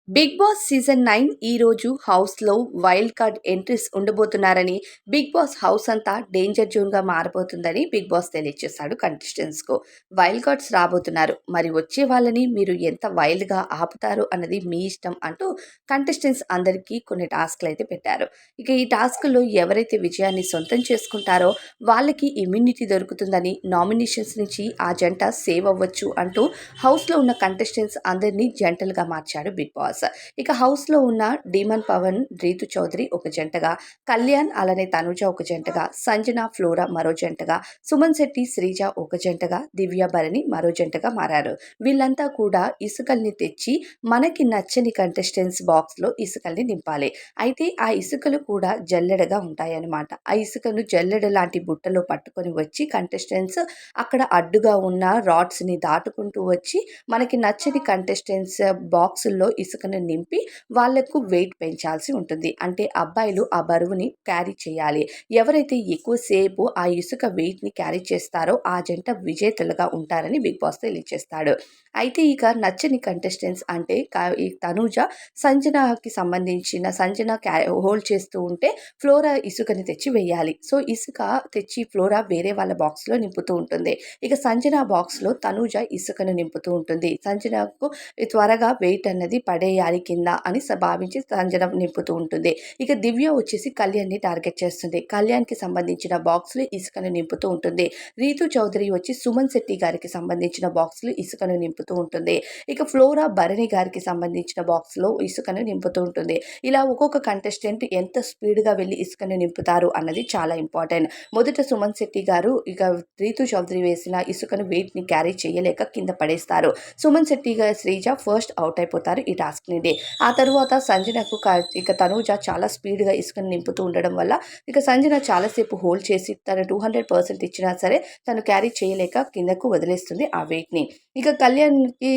Big boss season 9 ఈ రోజు హౌస్‌లో వైల్డ్ కార్డ్ ఎంట్రీస్ ఉండబోతున్నారని, బిగ్ బాస్ హౌస్ అంతా డేంజర్ జోన్‌గా మారబోతుందని బిగ్ బాస్ తెలియజేశాడు కంటెస్టెంట్స్‌కు. వైల్డ్ కార్డ్స్ రాబోతున్నారు. మరి వచ్చే వాళ్ళని మీరు ఎంత వైల్డ్‌గా ఆపుతారు అన్నది మీ ఇష్టం అంటూ కంటెస్టెంట్స్ అందరికీ కొన్ని టాస్క్‌లైతే పెట్టారు. ఇక ఈ టాస్క్‌లో ఎవరైతే విజయాన్ని సొంతం చేసుకుంటారో వాళ్ళకి ఇమ్యూనిటీ దొరుకుతుందని, నామినేషన్స్ నుంచి ఆ జంట సేవ్ అవ్వచ్చు అంటూ హౌస్‌లో ఉన్న కంటెస్టెంట్స్ అందరినీ జంటలుగా మార్చాడు బిగ్ బాస్. ఇక హౌస్‌లో ఉన్న డీమన్ పవన్, రీతు చౌదరి ఒక జంటగా, కళ్యాణ్ అలానే తనుజ ఒక జంటగా, సంజన, ఫ్లోరా మరో జంటగా, సుమన్ శెట్టి, శ్రీజ ఒక జంటగా, దివ్య భరణి మరో జంటగా మారారు. వీళ్ళంతా కూడా ఇసుకల్ని తెచ్చి మనకి నచ్చని కంటెస్టెంట్స్ బాక్స్‌లో ఇసుకల్ని నింపాలి. అయితే ఆ ఇసుకలు కూడా జల్లెడగా ఉంటాయన్నమాట. ఆ ఇసుకను జల్లెడ లాంటి బుట్టలో పట్టుకొని వచ్చి కంటెస్టెంట్స్ అక్కడ అడ్డుగా ఉన్న రాడ్స్‌ని దాటుకుంటూ వచ్చి మనకి నచ్చని కంటెస్టెంట్స్ బాక్సుల్లో ఇసుకను నింపి వాళ్లకు వెయిట్ పెంచాల్సి ఉంటుంది. అంటే అబ్బాయిలు ఆ బరువుని క్యారీ చేయాలి. ఎవరైతే ఎక్కువ సేపు ఆ ఇసుక వెయిట్‌ని క్యారీ చేస్తారో ఆ జంట విజేతలుగా ఉంటారని బిగ్ బాస్ తెలియజేస్తాడు. అయితే ఇక నచ్చని కంటెస్టెంట్స్ అంటే ఈ తనూజ సంజనకి సంబంధించిన సంజన హోల్డ్ చేస్తూ ఉంటే ఫ్లోరా ఇసుకని తెచ్చి వేయాలి. సో ఇసుక తెచ్చి ఫ్లోరా వేరే వాళ్ళ బాక్స్‌లో నింపుతూ ఉంటుంది. ఇక సంజన బాక్స్‌లో తనూజ ఇసుకను నింపుతూ ఉంటుంది. సంజనకు త్వరగా వెయిట్ అన్నది పడేయాలి కింద అని భావించి సంజన నింపుతూ ఉంటుంది. ఇక దివ్య వచ్చేసి కళ్యాణ్‌ని టార్గెట్ చేస్తుంది. కళ్యాణ్‌కి సంబంధించిన బాక్స్‌లో ఇసుకను నింపుతూ ఉంటుంది. రీతు చౌదరి వచ్చి సుమన్ శెట్టి గారికి సంబంధించిన బాక్స్‌లో ఇసుకను నింపుతూ ఉంటుంది. ఇక ఫ్లోరా భరణి గారికి సంబంధించిన బాక్స్‌లో ఇసుకను నింపుతూ ఉంటుంది. ఇలా ఒక్కొక్క కంటెస్టెంట్ ఎంత స్పీడ్‌గా వెళ్లి ఇసుకను నింపుతారు అన్నది చాలా ఇంపార్టెంట్. మొదట సుమన్ శెట్టి గారు ఇక రీతు చౌదరి వేసిన ఇసుకను వెయిట్‌ని క్యారీ చేయలేక కింద పడేస్తారు. సుమన్ శెట్టి గారు, శ్రీజ ఫస్ట్ అవుట్ అయిపోతారు ఈ టాస్క్ నుండి. ఆ తరువాత సంజనకు ఇక తనూజ చాలా స్పీడ్‌గా ఇసుకను నింపుతూ ఉండడం వల్ల ఇక సంజన చాలాసేపు హోల్డ్ చేసి తను 200% ఇచ్చినా సరే తను క్యారీ చేయలేక కిందకు వదిలేస్తుంది ఆ వెయిట్‌ని. ఇక కళ్యాణ్‌కి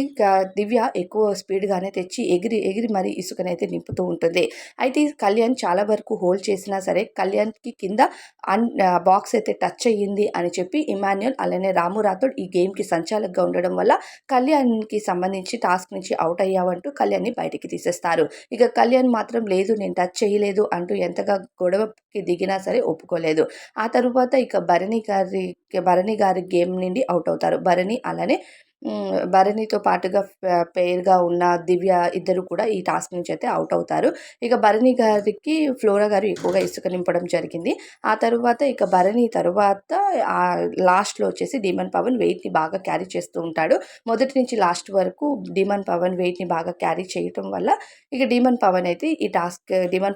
దివ్య ఎక్కువ స్పీడ్‌గానే తెచ్చి ఎగిరి ఎగిరి మరి ఇసుకనైతే నింపుతూ ఉంటుంది. అయితే కళ్యాణ్ చాలా వరకు హోల్డ్ చేసినా సరే కళ్యాణ్‌కి కింద బాక్స్ అయితే టచ్ అయ్యింది అని చెప్పి ఇమాన్యుయల్ అలానే రాము రాథోడ్ ఈ గేమ్‌కి సంచాలకుగా ఉండడం వల్ల కళ్యాణ్‌కి సంబంధించి టాస్క్ నుంచి అవుట్ అయ్యావంటూ కళ్యాణ్‌ని బయటికి తీసేస్తారు. ఇక కళ్యాణ్ మాత్రం లేదు నేను టచ్ చేయలేదు అంటూ ఎంతగా గొడవకి దిగినా సరే ఒప్పుకోలేదు. ఆ తరువాత ఇక భరణి గారి గేమ్ నుండి అవుట్ అవుతారు. భరణి అలానే భరణితో పాటుగా పెయిర్‌గా ఉన్న దివ్య ఇద్దరు కూడా ఈ టాస్క్ నుంచి అయితే అవుట్ అవుతారు. ఇక భరణి గారికి ఫ్లోరా గారు ఎక్కువగా ఇసుక నింపడం జరిగింది. ఆ తరువాత ఇక భరణి తరువాత లాస్ట్‌లో వచ్చేసి డీమన్ పవన్ వెయిట్‌ని బాగా క్యారీ చేస్తూ ఉంటాడు. మొదటి నుంచి లాస్ట్ వరకు డీమన్ పవన్ వెయిట్‌ని బాగా క్యారీ చేయటం వల్ల ఇక డీమన్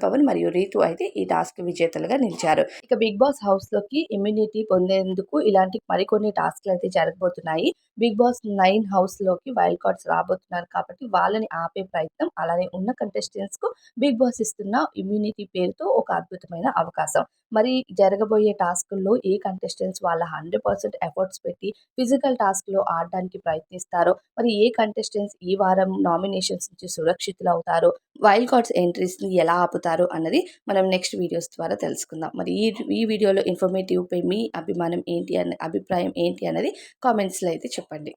పవన్ మరియు రీతు అయితే ఈ టాస్క్ విజేతలుగా నిలిచారు. ఇక బిగ్ బాస్ హౌస్‌లోకి ఇమ్యూనిటీ పొందేందుకు ఇలాంటి మరికొన్ని టాస్క్‌లు అయితే జరగబోతున్నాయి. బిగ్ బాస్ 9 హౌస్‌లోకి వైల్డ్ కార్డ్స్ రాబోతున్నారు కాబట్టి వాళ్ళని ఆపే ప్రయత్నం అలానే ఉన్న కంటెస్టెంట్స్‌కు బిగ్ బాస్ ఇస్తున్న ఇమ్యూనిటీ పేరుతో ఒక అద్భుతమైన అవకాశం. మరి జరగబోయే టాస్కుల్లో ఏ కంటెస్టెంట్స్ వాళ్ళ 100% ఎఫర్ట్స్ పెట్టి ఫిజికల్ టాస్క్‌లో ఆడడానికి ప్రయత్నిస్తారో, మరి ఏ కంటెస్టెంట్స్ ఈ వారం నామినేషన్స్ నుంచి సురక్షితులవుతారో, వైల్డ్ కార్డ్స్ ఎంట్రీస్‌ని ఎలా ఆపుతారో అన్నది మనం నెక్స్ట్ వీడియోస్ ద్వారా తెలుసుకుందాం. మరి ఈ వీడియోలో ఇన్ఫర్మేటివ్‌పై మీ అభిప్రాయం ఏంటి అన్నది కామెంట్స్‌లో అయితే చెప్పండి.